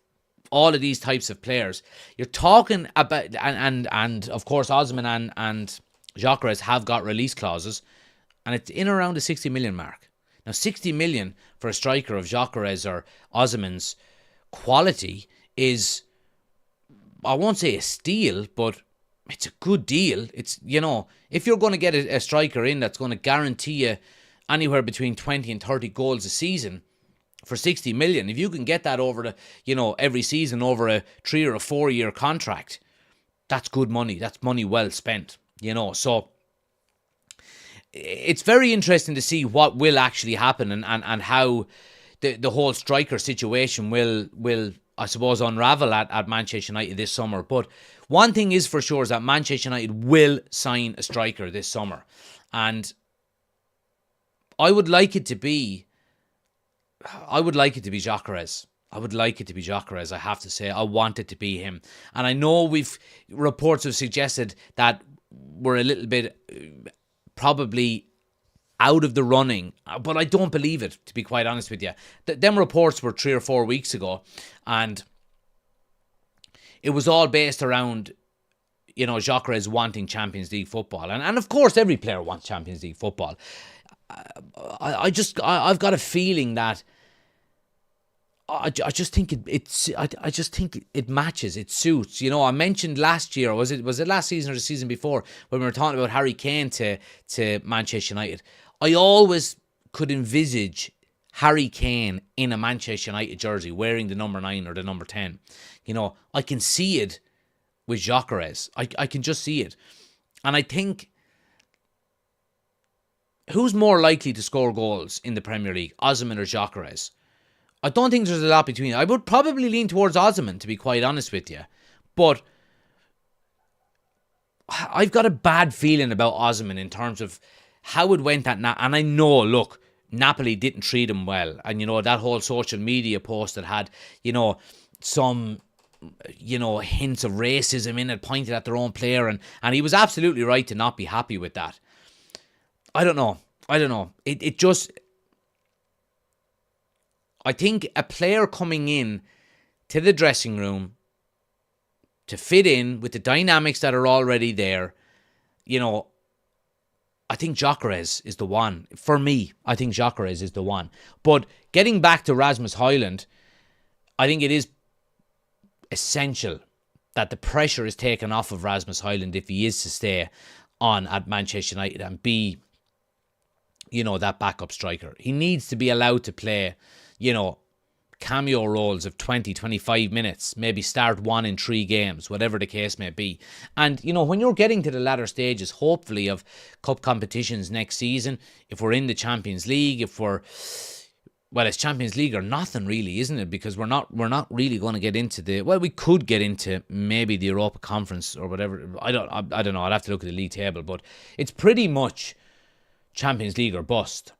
all of these types of players. You're talking about, and of course Osimhen and Gyökeres have got release clauses, and it's in around the 60 million mark. Now, 60 million for a striker of Gyökeres or Osimhen's quality is, I won't say a steal, but it's a good deal. It's, if you're going to get a striker in that's going to guarantee you anywhere between 20 and 30 goals a season for 60 million, if you can get that over every season over a 3 or a 4 year contract, that's good money. That's money well spent, so it's very interesting to see what will actually happen and how the whole striker situation will I suppose unravel at Manchester United this summer. But one thing is for sure is that Manchester United will sign a striker this summer, and I would like it to be Gyökeres. I would like it to be Gyökeres, I have to say. I want it to be him. And I know reports have suggested that we're a little bit probably out of the running, but I don't believe it, to be quite honest with you. Them reports were 3 or 4 weeks ago, and it was all based around, Gyökeres wanting Champions League football. And of course, every player wants Champions League football. I've got a feeling that I just think it matches, it suits. I mentioned last year, was it last season or the season before, when we were talking about Harry Kane to Manchester United. I always could envisage Harry Kane in a Manchester United jersey wearing the number 9 or the number 10. I can see it with Gyökeres. I can just see it. And I think, who's more likely to score goals in the Premier League, Osimhen or Gyökeres? I don't think there's a lot between. I would probably lean towards Osimhen, to be quite honest with you. But I've got a bad feeling about Osimhen in terms of how it went at and I know, look, Napoli didn't treat him well. And, that whole social media post that had, some, hints of racism in it, pointed at their own player. And he was absolutely right to not be happy with that. I don't know. It just... I think a player coming in to the dressing room to fit in with the dynamics that are already there, I think Gyökeres is the one. For me, I think Gyökeres is the one. But getting back to Rasmus Højlund, I think it is essential that the pressure is taken off of Rasmus Højlund if he is to stay on at Manchester United and be, that backup striker. He needs to be allowed to play, cameo roles of 20, 25 minutes, maybe start 1 in 3 games, whatever the case may be. And, when you're getting to the latter stages, hopefully, of cup competitions next season, if we're in the Champions League, it's Champions League or nothing really, isn't it? Because we're not really going to get into we could get into maybe the Europa Conference or whatever. I don't know. I'd have to look at the league table, but it's pretty much Champions League or bust.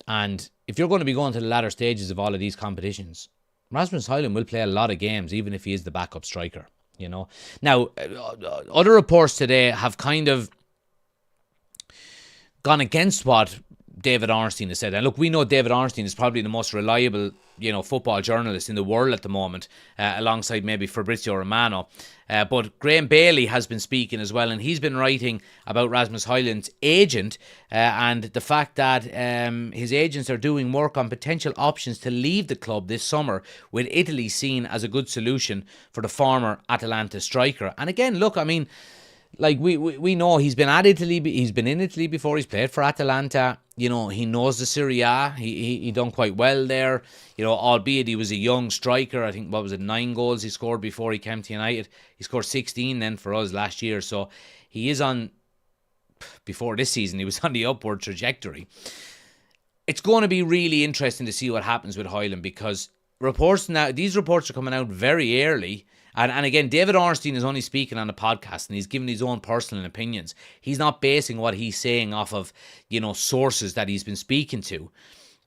And if you're going to be going to the latter stages of all of these competitions, Rasmus Højlund will play a lot of games, even if he is the backup striker, Now, other reports today have kind of gone against what David Ornstein has said. And look, we know David Ornstein is probably the most reliable, football journalist in the world at the moment, alongside maybe Fabrizio Romano. But Graham Bailey has been speaking as well, and he's been writing about Rasmus Højlund's agent and the fact that his agents are doing work on potential options to leave the club this summer, with Italy seen as a good solution for the former Atalanta striker. And again, look, I mean, like we know he's been at Italy, he's been in Italy before, he's played for Atalanta, he knows the Serie A, he done quite well there, albeit he was a young striker. I think, 9 goals he scored before he came to United. He scored 16 then for us last year, so he is before this season, he was on the upward trajectory. It's going to be really interesting to see what happens with Højlund, because these reports are coming out very early. And again, David Ornstein is only speaking on a podcast, and he's giving his own personal opinions. He's not basing what he's saying off of, sources that he's been speaking to.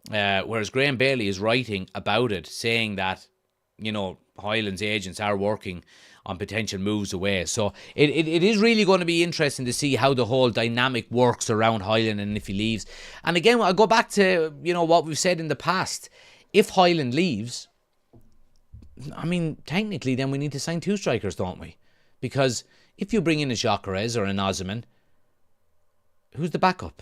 Whereas Graham Bailey is writing about it, saying that, Højlund's agents are working on potential moves away. So it is really going to be interesting to see how the whole dynamic works around Højlund and if he leaves. And again, I'll go back to, what we've said in the past. If Højlund leaves, I mean, technically, then we need to sign 2 strikers, don't we? Because if you bring in a Gyökeres or an Osimhen, who's the backup?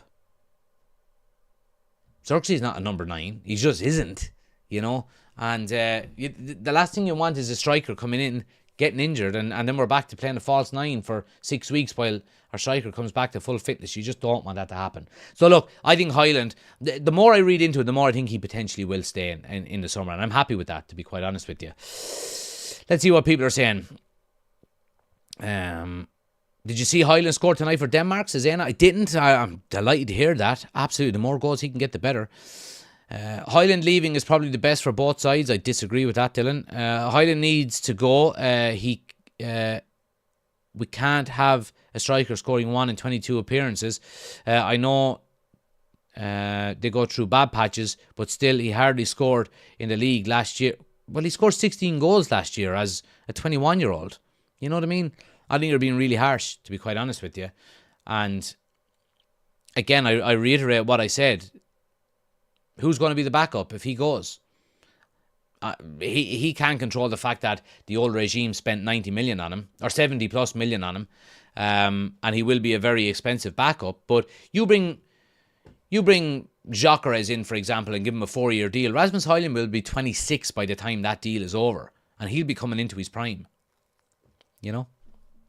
Xerxes not a number 9. He just isn't, And the last thing you want is a striker coming in, getting injured, and then we're back to playing a false 9 for 6 weeks while our striker comes back to full fitness. You just don't want that to happen. So look, I think Højlund, the more I read into it, the more I think he potentially will stay in the summer, and I'm happy with that, to be quite honest with you. Let's see what people are saying. Did you see Højlund score tonight for Denmark, says Anna? I didn't. I'm delighted to hear that. Absolutely, the more goals he can get, the better. Højlund leaving is probably the best for both sides. I disagree with that, Dylan. Højlund needs to go. We can't have a striker scoring 1 in 22 appearances. I know they go through bad patches, but still he hardly scored in the league last year. Well, he scored 16 goals last year as a 21-year-old. You know what I mean? I think you're being really harsh, to be quite honest with you. And again, I reiterate what I said. Who's going to be the backup if he goes? He can't control the fact that the old regime spent 90 million on him, or 70 plus million on him, and he will be a very expensive backup. But you bring Gyökeres in, for example, and give him a 4-year deal. Rasmus Højlund will be 26 by the time that deal is over, and he'll be coming into his prime.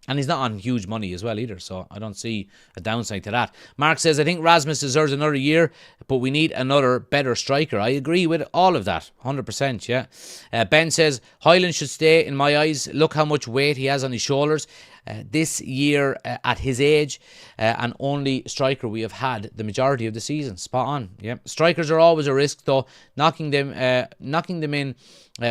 And he's not on huge money as well either, so I don't see a downside to that. Mark says, I think Rasmus deserves another year, but we need another better striker. I agree with all of that, 100%, yeah. Ben says, Højlund should stay in my eyes. Look how much weight he has on his shoulders. This year, at his age, and only striker we have had the majority of the season. Spot on, yeah. Strikers are always a risk, though. Knocking them in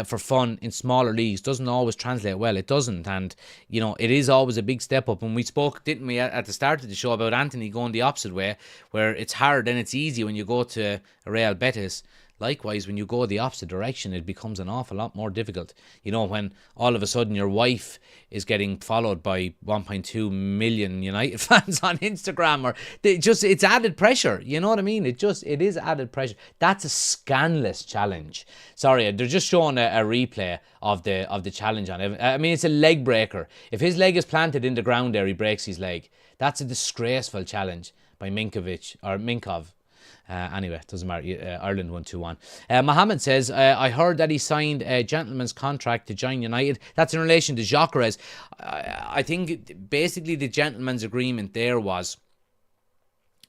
for fun in smaller leagues doesn't always translate well. It doesn't, and it is always a big step up. And we spoke, didn't we, at the start of the show about Antony going the opposite way, where it's hard and it's easy when you go to Real Betis. Likewise, when you go the opposite direction, it becomes an awful lot more difficult. When all of a sudden your wife is getting followed by 1.2 million United fans on Instagram, or it's added pressure. You know what I mean? It is added pressure. That's a scandalous challenge. Sorry, they're just showing a replay of the challenge on it. I mean, it's a leg breaker. If his leg is planted in the ground there, he breaks his leg. That's a disgraceful challenge by Minkov. Anyway, it doesn't matter. Ireland won 2-1. Mohammed says, I heard that he signed a gentleman's contract to join United. That's in relation to Gyökeres. I think basically the gentleman's agreement there was,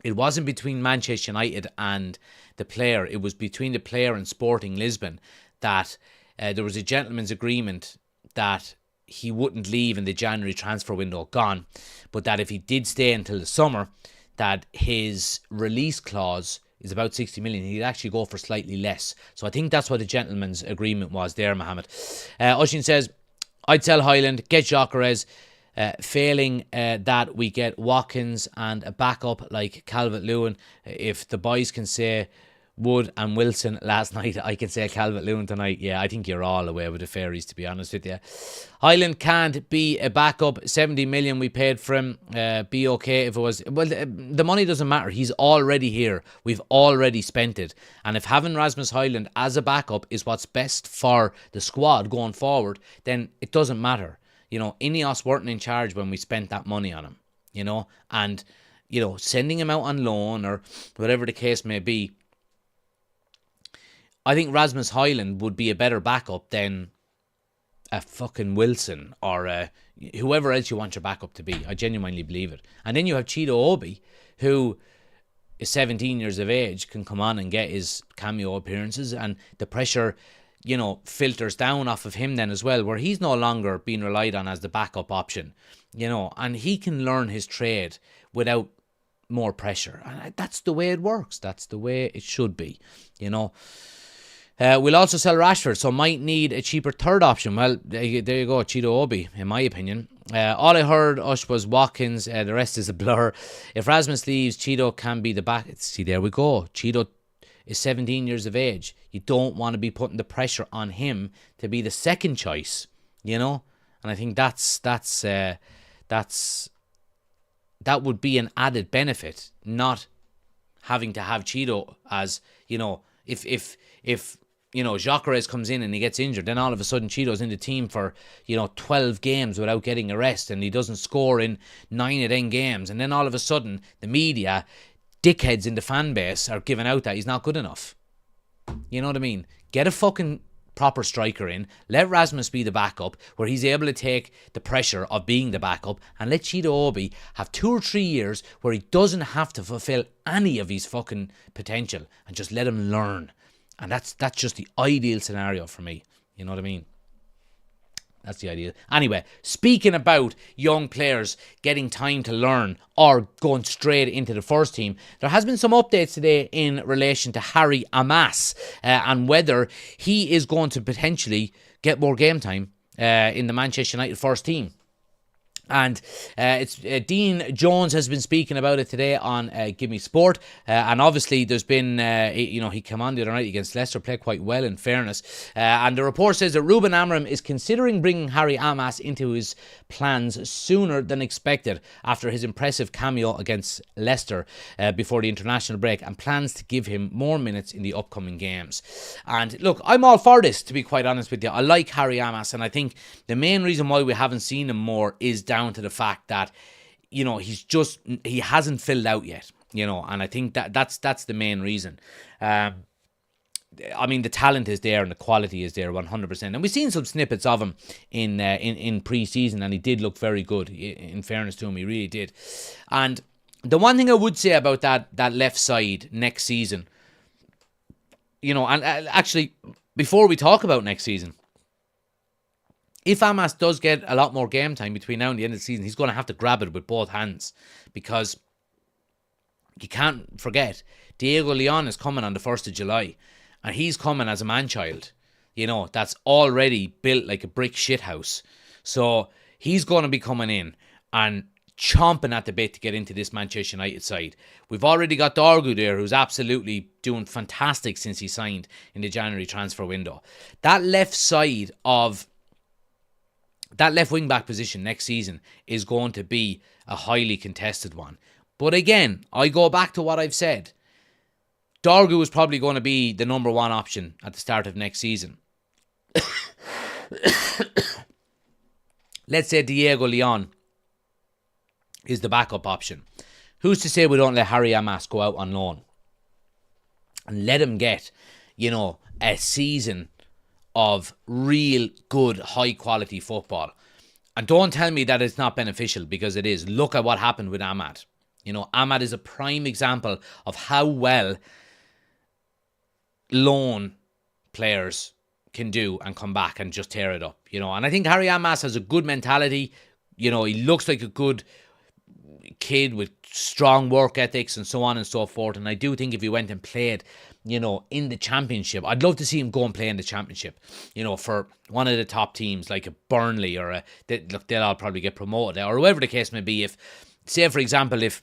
it wasn't between Manchester United and the player. It was between the player and Sporting Lisbon that there was a gentleman's agreement that he wouldn't leave in the January transfer window gone, but that if he did stay until the summer, that his release clause is about 60 million. He'd actually go for slightly less. So I think that's what the gentleman's agreement was there, Mohammed. Oshin says, I'd sell Highland, get Gyökeres. Failing that, we get Watkins and a backup like Calvert-Lewin. If the boys can say Wood and Wilson last night, I can say Calvert-Lewin tonight. Yeah, I think you're all away with the fairies, to be honest with you. Highland can't be a backup. 70 million we paid for him. Be okay if it was... Well, the money doesn't matter. He's already here. We've already spent it. And if having Rasmus Highland as a backup is what's best for the squad going forward, then it doesn't matter. You know, Ineos weren't in charge when we spent that money on him, you know, and, you know, sending him out on loan or whatever the case may be. I think Rasmus Highland would be a better backup than a fucking Wilson or whoever else you want your backup to be. I genuinely believe it. And then you have Chido Obi, who is 17 years of age, can come on and get his cameo appearances, and the pressure, you know, filters down off of him then as well, where he's no longer being relied on as the backup option, you know, and he can learn his trade without more pressure. And that's the way it works. That's the way it should be, you know. We'll also sell Rashford, so might need a cheaper third option. Well, there you go, Chido Obi, in my opinion. All I heard, Ush, was Watkins. The rest is a blur. If Rasmus leaves, Chido can be the back. See, there we go. Chido is 17 years of age. You don't want to be putting the pressure on him to be the second choice, you know? And I think that would be an added benefit, not having to have Chido as, you know, if you know, Gyökeres comes in and he gets injured, then all of a sudden Chido's in the team for, you know, 12 games without getting a rest, and he doesn't score in 9 of 10 games, and then all of a sudden the media, dickheads in the fan base, are giving out that he's not good enough. You know what I mean? Get a fucking proper striker in, let Rasmus be the backup, where he's able to take the pressure of being the backup, and let Chido Obi have 2 or 3 years where he doesn't have to fulfill any of his fucking potential, and just let him learn. And that's just the ideal scenario for me. You know what I mean? That's the ideal. Anyway, speaking about young players getting time to learn or going straight into the first team, there has been some updates today in relation to Harry Amas and whether he is going to potentially get more game time in the Manchester United first team. And it's Dean Jones has been speaking about it today on Give Me Sport, and obviously there's been you know, he came on the other night against Leicester, played quite well in fairness, and the report says that Ruben Amorim is considering bringing Harry Amas into his plans sooner than expected after his impressive cameo against Leicester before the international break, and plans to give him more minutes in the upcoming games. And look, I'm all for this, to be quite honest with you. I like Harry Amas, and I think the main reason why we haven't seen him more is down to the fact that, you know, he hasn't filled out yet, you know, and I think that's the main reason. I mean, the talent is there and the quality is there 100%, and we've seen some snippets of him in pre-season, and he did look very good. In fairness to him, he really did. And the one thing I would say about that left side next season, you know, and actually before we talk about next season, if Amas does get a lot more game time between now and the end of the season, he's going to have to grab it with both hands, because you can't forget Diego Leon is coming on the 1st of July, and he's coming as a man-child, you know, that's already built like a brick shithouse. So he's going to be coming in and chomping at the bit to get into this Manchester United side. We've already got Dorgu there, who's absolutely doing fantastic since he signed in the January transfer window. That left side of that left wing-back position next season is going to be a highly contested one. But again, I go back to what I've said. Dorgu is probably going to be the number one option at the start of next season. Let's say Diego Leon is the backup option. Who's to say we don't let Harry Amas go out on loan and let him get, you know, a season of real good, high-quality football? And don't tell me that it's not beneficial, because it is. Look at what happened with Ahmad. You know, Ahmad is a prime example of how well loan players can do and come back and just tear it up, you know. And I think Harry Amas has a good mentality. You know, he looks like a good kid with strong work ethics and so on and so forth. And I do think if he went and played, you know, in the championship, I'd love to see him go and play in the championship, you know, for one of the top teams like a Burnley or they'll all probably get promoted, or whoever the case may be. If, say, for example, if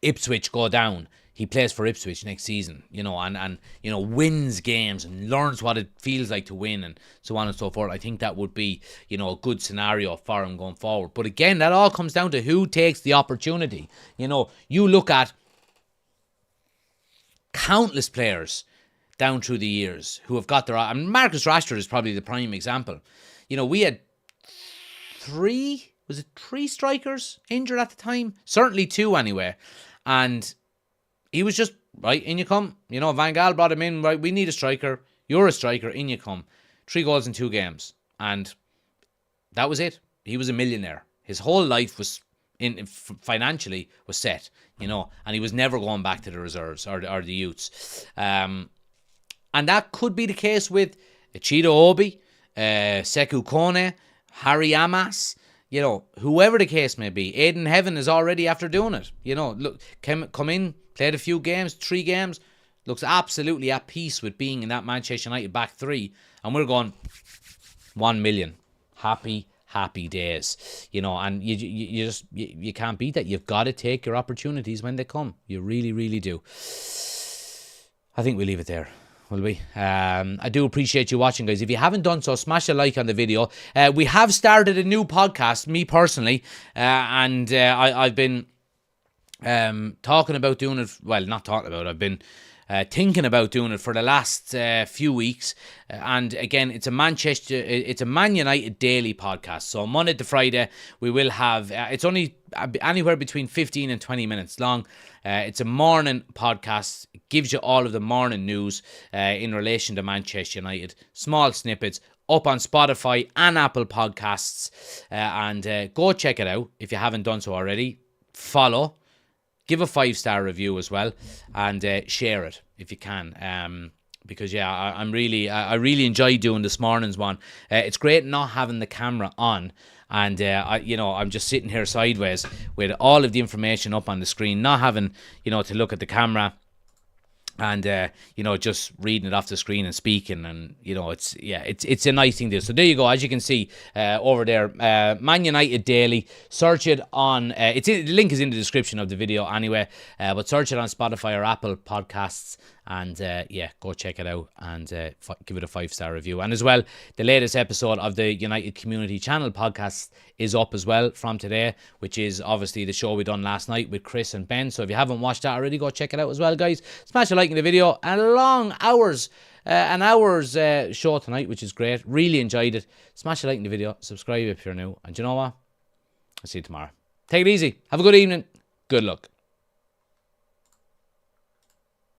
Ipswich go down, he plays for Ipswich next season, you know, and you know, wins games and learns what it feels like to win and so on and so forth. I think that would be, you know, a good scenario for him going forward. But again, that all comes down to who takes the opportunity. You know, you look at countless players down through the years who have got their... And Marcus Rashford is probably the prime example. You know, we had three strikers injured at the time? Certainly two anyway. And he was just, right, in you come. You know, Van Gaal brought him in, right, we need a striker. You're a striker, in you come. 3 goals in 2 games. And that was it. He was a millionaire. His whole life was, financially, was set, you know, and he was never going back to the reserves or the youths. And that could be the case with Chido Obi, Sekou Kone, Harry Amas, you know, whoever the case may be. Aiden Heaven is already after doing it. You know, look, come in, played a few games, 3 games, looks absolutely at peace with being in that Manchester United back 3. And we're going 1 million. Happy days. You know, and you can't beat that. You've got to take your opportunities when they come. You really, really do. I think we'll leave it there. Will we? I do appreciate you watching, guys. If you haven't done so, smash a like on the video. We have started a new podcast, me personally, and I've been talking about doing it. Well, not talking about it. I've been thinking about doing it for the last few weeks. And again, it's a Man United daily podcast. So Monday to Friday, we will have, it's only anywhere between 15 and 20 minutes long. It's a morning podcast. It gives you all of the morning news in relation to Manchester United. Small snippets up on Spotify and Apple Podcasts. And go check it out if you haven't done so already. Follow. Give a 5-star review as well, and share it if you can. Because yeah, I really enjoy doing this morning's one. It's great not having the camera on, and I'm just sitting here sideways with all of the information up on the screen, not having to look at the camera. And just reading it off the screen and speaking, and it's a nice thing to do. So there you go. As you can see over there, Man United Daily. Search it on. The link is in the description of the video anyway. But search it on Spotify or Apple Podcasts, and go check it out and give it a 5-star review. And as well, the latest episode of the United Community Channel podcast is up as well from today, which is obviously the show we done last night with Chris and Ben. So if you haven't watched that already, go check it out as well, guys. Smash a like in the video. And a long an hour's show tonight, which is great. Really enjoyed it. Smash a like in the video. Subscribe if you're new. And you know what? I'll see you tomorrow. Take it easy. Have a good evening. Good luck.